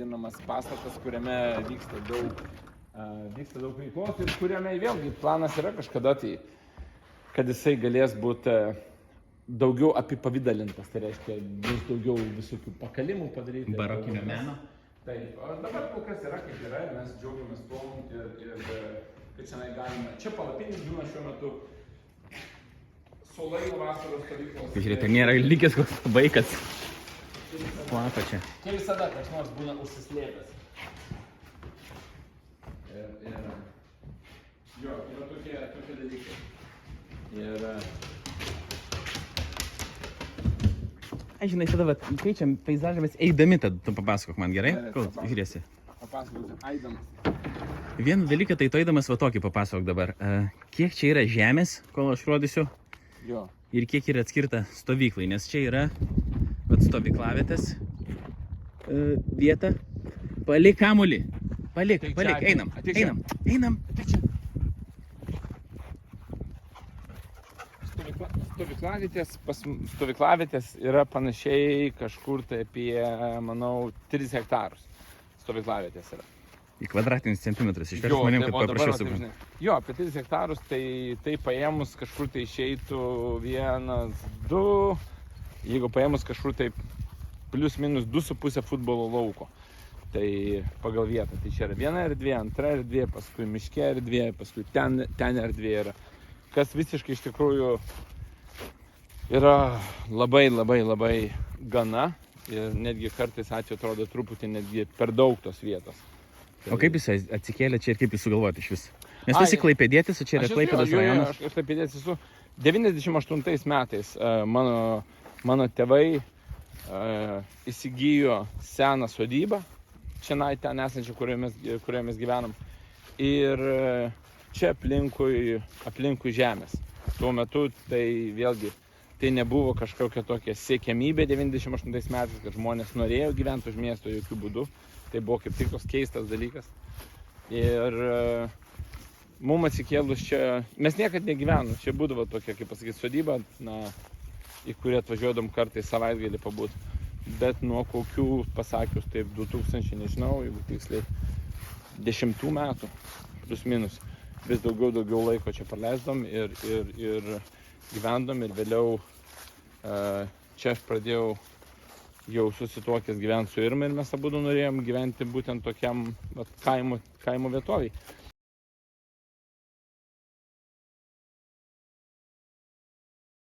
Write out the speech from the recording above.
vadinamas pastatas, kuriame vyksta daug veiklos ir kuriame vėlgi planas yra kažkada tai, kad jisai galės būti daugiau apipavydalintas, tai reiškia vis daugiau visokių pakalimų padaryti. Barokinio meno. Taip, dabar kol kas yra kaip yra ir mes džiaugiamės tuom ir kad šiandien galime. Čia palapinis būna šiuo metu Solainų vasaros stovyklos. Žiūrėk, ten nėra likęs koks vaikas. Kvapa čia. Čia visada kas nors būna užsislėpęs. Jo, yra tokie dalykai. Ir... Žinai, tada keičiam peizažą, mes eidami, tad tu papasakok man, gerai? Kol žiūrėsi. Papasakosiu, eidamas. Vieną dalyką, tai tu eidamas va tokį papasakok dabar. Kiek čia yra žemės, kol aš rodysiu, Jo. ir kiek yra atskirta stovyklai, nes čia yra stovyklavietės vieta. Palik kamuolį. Palik, einam. Stovyklavietės yra panašiai kažkur tai apie, manau, 3 hektarus. Stovyklavietės yra. Į kvadratinius centimetrus, išverš manim, kad paprašiau suprasti. Jo, apie 3 hektarus, tai paėmus kažkur tai išeitų 1, 2, jeigu paėmus kažkur tai plius minus 2,5 futbolo lauko. Tai pagal vietą, tai čia yra viena erdvė, antra erdvė, paskui miške erdvė, paskui ten erdvė yra. Kas visiškai iš tikrųjų yra labai gana ir netgi kartais atveju atrodo truputį netgi per daug tos vietos. O kaip jis atsikėlė čia ir kaip jis sugalvoti iš vis? Nes tu esi klaipėdietis, o čia yra Klaipėdos rajonas. Aš klaipėdietis esu. 98 metais mano tėvai įsigijo seną sodybą, čia ten esančią, kurioje mes gyvenam. Ir čia aplinkui žemės. Tuo metu tai vėlgi tai nebuvo kažkokia tokia siekiamybė 98 metais, kad žmonės norėjo gyventi už miesto jokių būdų. Tai buvo kaip tik toks keistas dalykas. Ir mums atsikėlus čia, mes niekad negyvenom, čia būdavo tokia, kaip pasakyti, sodyba, į kurią atvažiuodom kartais savaitgalį pabūt. Bet nuo kokių, pasakius taip, 2000, nežinau, jeigu tiksliai, 10 metų, plus minus, vis daugiau laiko čia praleisdom ir gyvendom ir vėliau čia aš pradėjau jau susituokęs gyventi su Irma ir mes abudu norėjom gyventi būtent tokiam kaimo vietoviai.